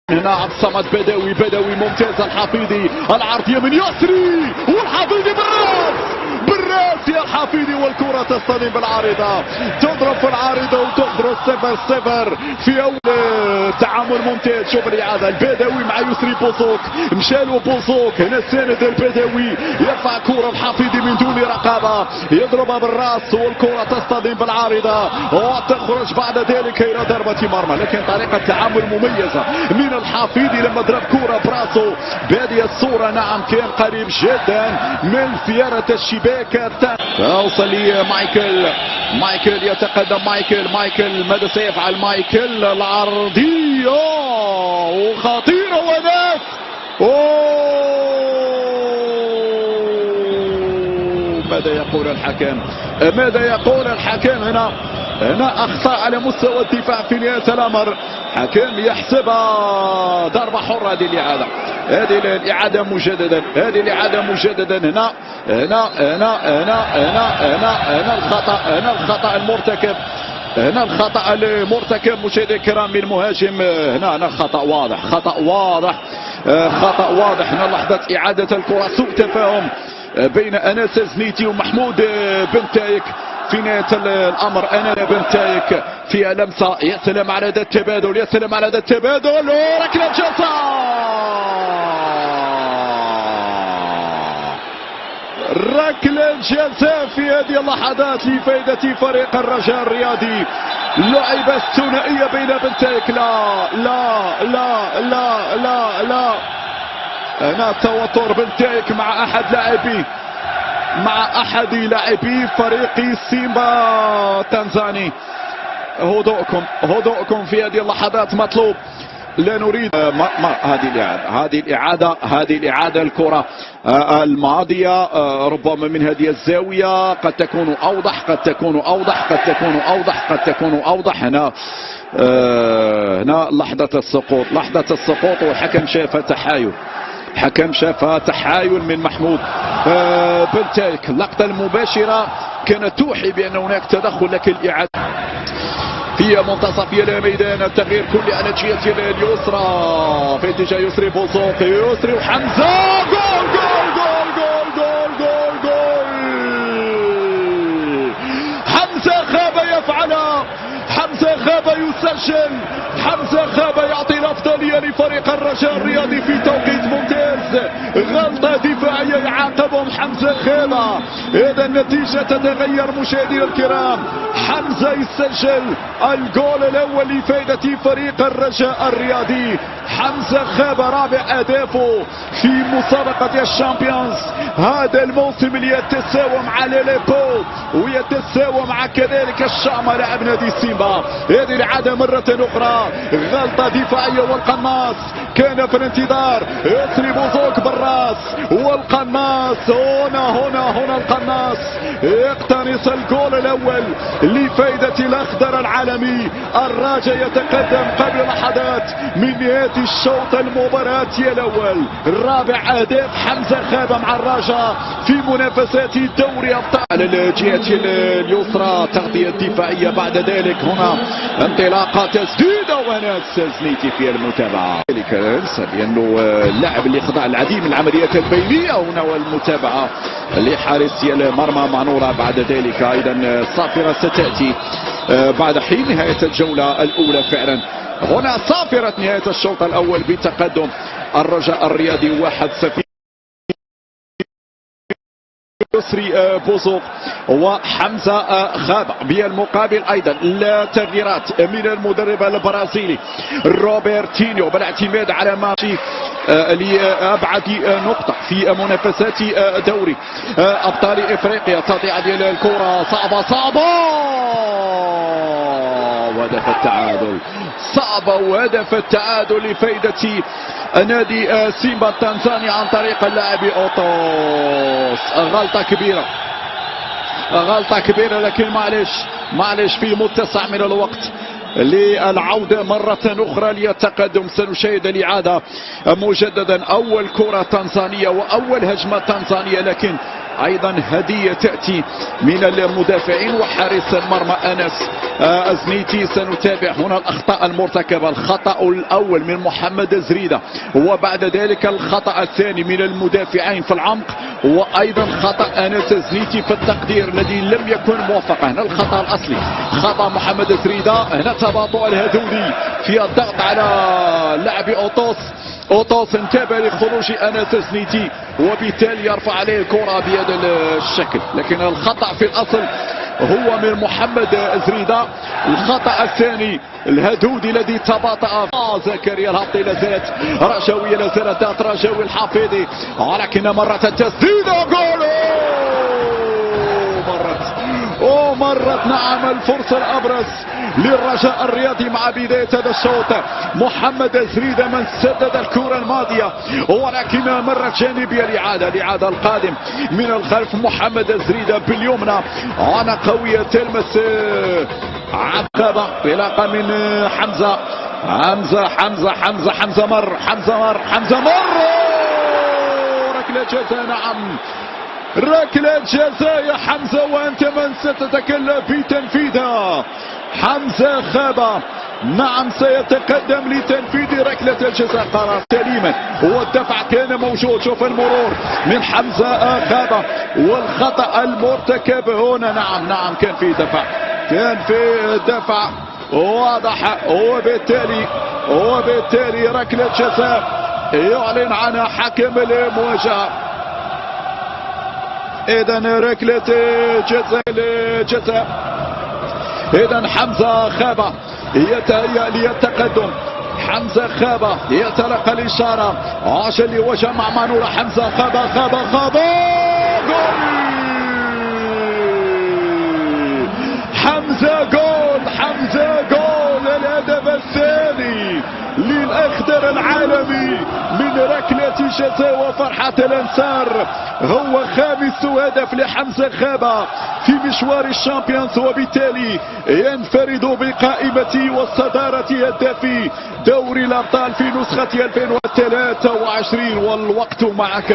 هنا عبد الصمد بدوي ممتاز. الحفيدي العرضية من يسري والحفيدي بالراس يا الحفيدي، والكرة تصطدم بالعارضة، تضرب في العارضة وتخرج 0-0 في أول تعامل ممتاز. شوف الإعادة، البدوي مع يسري بوزوك، مشالو بوزوك، هنا الساند البدوي يرفع كرة الحفيدي من دون رقابة، يضربها بالراس والكرة تصطدم بالعارضة وتخرج بعد ذلك إلى ضربة مرمى. لكن طريقة تعامل مميزة من الحفيدي لما ضرب كرة براسه بهذه الصورة. نعم كان قريب جدا من فيارة الشباك. توصل لي مايكل يتقدم. مايكل ماذا سيفعل مايكل؟ العرضية وخطيرة وناس. ماذا يقول الحكم؟ هنا اخطاء على مستوى الدفاع في نهاية الامر. حكم يحسبها ضربة حرة. هذه الإعادة مجددا. هنا الخطأ المرتكب مشاهدينا الكرام من المهاجم. هنا خطأ واضح. هنا لحظة إعادة الكرة، سوء تفاهم بين أنس زنيتي ومحمود بن تايك في نهاية الأمر. أنا بن تايك فيها لمسة. يا سلام على هذا التبادل، وركلة جزاء في هذه اللحظات لفائدة فريق الرجاء الرياضي. لعبة ثنائية بين بن تايك. لا هنا توتر بن تايك مع أحد لاعبي فريق سيمبا تنزاني. هدوءكم في هذه اللحظات مطلوب. لا نريد هذه الإعادة الكرة الماضية ربما من هذه الزاوية قد تكون أوضح. هنا لحظة السقوط والحكم شاف تحايل من محمود بن تايك. اللقطة المباشرة كانت توحي بأن هناك تدخل، لكن الإعادة في منتصف الميدان. التغيير كلي على الجهة اليسرى في اتجاه يسري بوزوق. يسري وحمزة. جول حمزة غاب يفعلها. حمزة غاب يسجل. حمزة غاب يعطي الأفضلية لفريق الرجاء الرياضي في توقيت ممتاز. غلطة دفاعية يعاقبهم حمزة غاب. إذا النتيجة تتغير مشاهدينا الكرام. حمزة يسجل الجول الأول لفائدة فريق الرجاء الرياضي. حمزة غاب رابع أهدافه في مسابقة الشامبيونز هذا الموسم، اللي يتساوم على ليبو ويتساوم مع كذلك الشامة لاعب نادي سيمبا. هذه العادة مرة أخرى، غلطة دفاعية والقناص كان في الانتظار. يسري بوزوك بالراس والقناص هنا القناص يقتنص الجول الأول لفائدة الأخضر العالمي. الرجاء يتقدم قبل لحظات من نهاية الشوط المباراتي الأول. رابع أهداف حمزة غاب مع الرجاء في منافسات دوري أبطال. على الجهة اليسرى تغطية دفاعية، بعد ذلك هنا انطلاقة تسديدة وناس زنيتي في المتابعة. ذلك انسى بأنه اللاعب اللي خضع العديد من العمليات البينية هنا، والمتابعة لحارس المرمى مانورا. بعد ذلك أيضا الصافرة ستأتي بعد حين نهاية الجولة الأولى. فعلا هنا صافرة نهاية الشوط الأول بتقدم الرجاء الرياضي 1-0. يسري بوزوق وحمزة غاب. بالمقابل ايضا لا تغييرات من المدرب البرازيلي روبرتينيو بالاعتماد على ماشي لابعد نقطة في منافسات دوري ابطال افريقيا. تضيع ديال الكرة صعبة وهدف التعادل لفائدة نادي سيمبا التنزاني عن طريق اللاعب اوتوس. غلطة كبيرة لكن معلش في متسع من الوقت للعودة مرة أخرى للتقدم. سنشاهد الإعادة مجددا. أول كرة تنزانية وأول هجمة تنزانية، لكن ايضا هدية تأتي من المدافعين وحارس المرمى انس الزنيتي. سنتابع هنا الاخطاء المرتكبة. الخطأ الاول من محمد زريدة، وبعد ذلك الخطأ الثاني من المدافعين في العمق، وايضا خطأ انس الزنيتي في التقدير الذي لم يكن موفقا. هنا الخطأ الاصلي خطأ محمد زريدة. هنا تباطؤ الهدودي في الضغط على لاعب اوتوس انتبه لخروج انس الزنيتي، وبالتالي يرفع عليه الكرة بهذا الشكل. لكن الخطأ في الاصل هو من محمد زريدة. الخطأ الثاني الهدودي الذي تباطأ. زكريا الهبطي لازالت رجاوية، لازالت ذات رجاوي الحافظي، ولكن مرت التسديدة جول. مرت نعم الفرصة الأبرز للرجاء الرياضي مع بداية هذا الشوط. محمد زريدة من سدد الكرة الماضية، ولكن مرت جانبية. الإعادة القادم من الخلف محمد زريدة باليمنى، عانى قوية تلمس عقبة بلاقة من حمزة مر ركلة جزاء. نعم ركلة جزاء يا حمزة، وأنت من ستتكلم في تنفيذها. حمزة خابة نعم سيتقدم لتنفيذ ركلة الجزاء قرار سليما، والدفع كان موجود. شوف المرور من حمزة خابة والخطأ المرتكب هنا. نعم كان في دفع واضح، وبالتالي ركلة جزاء يعلن عنها حكم المواجهة. إذن ركلة جزاء. إذن حمزة خابة يتهيأ للتقدم. حمزة خابة يتلقى الإشارة عشان يواجه مع مانولا. حمزة خابة جول. حمزة جول الهدف الثاني للأخضر العالمي من ركلة جزاء وفرحة الأنصار. هو خامس هدف لحمزة خابة في مشوار الشامبيونز، وبالتالي ينفرد بقائمة والصدارة هدافي دوري الأبطال في نسخة 2023. والوقت معك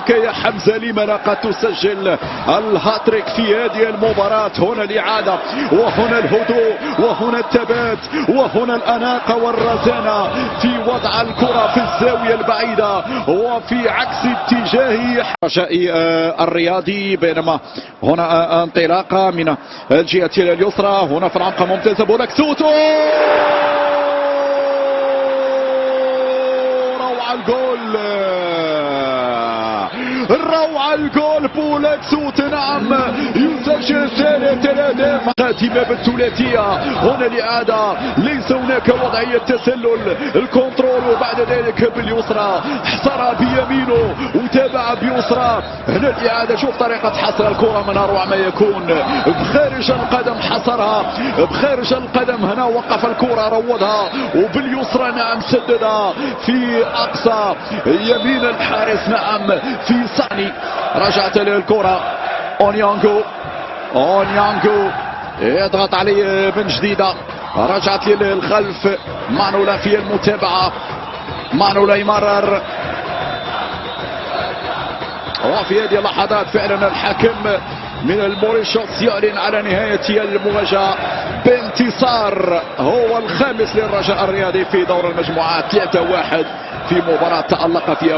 يا حمزة، لما قد تسجل الهاتريك في هذه المباراة. هنا الإعادة، وهنا الهدوء، وهنا الثبات، وهنا الأناقة والرزانة في وضع الكرة في الزاوية البعيدة وفي عكس اتجاه رجاء الرياضي. بينما هنا انطلاقة من الجهة اليسرى، هنا في العمق ممتازة بولاكسوت. روعة الجول بولاكسوت. نعم يسجل ثالث الأهداف خاتمة بالثلاثية. هنا الإعادة، ليس هناك وضعية تسلل، الكنترول، وبعد ذلك باليسرى حصرها بيمينه وتابع بيسرى. هنا الإعادة، شوف طريقة حصر الكرة من أروع ما يكون، بخارج القدم حصرها، بخارج القدم. هنا وقف الكرة روضها، وباليسرى نعم سددها في أقصى يمين الحارس. نعم في صاني رجعت للكرة. اونيانغو يضغط عليه من جديدة، رجعت للخلف. مانولا في المتابعة، مانولا يمرر. وفي هذه اللحظات فعلا الحكم من الموريشيوس يعلن على نهاية المواجهة بانتصار هو الخامس للرجاء الرياضي في دور المجموعات 3-1 في مباراة تألق فيها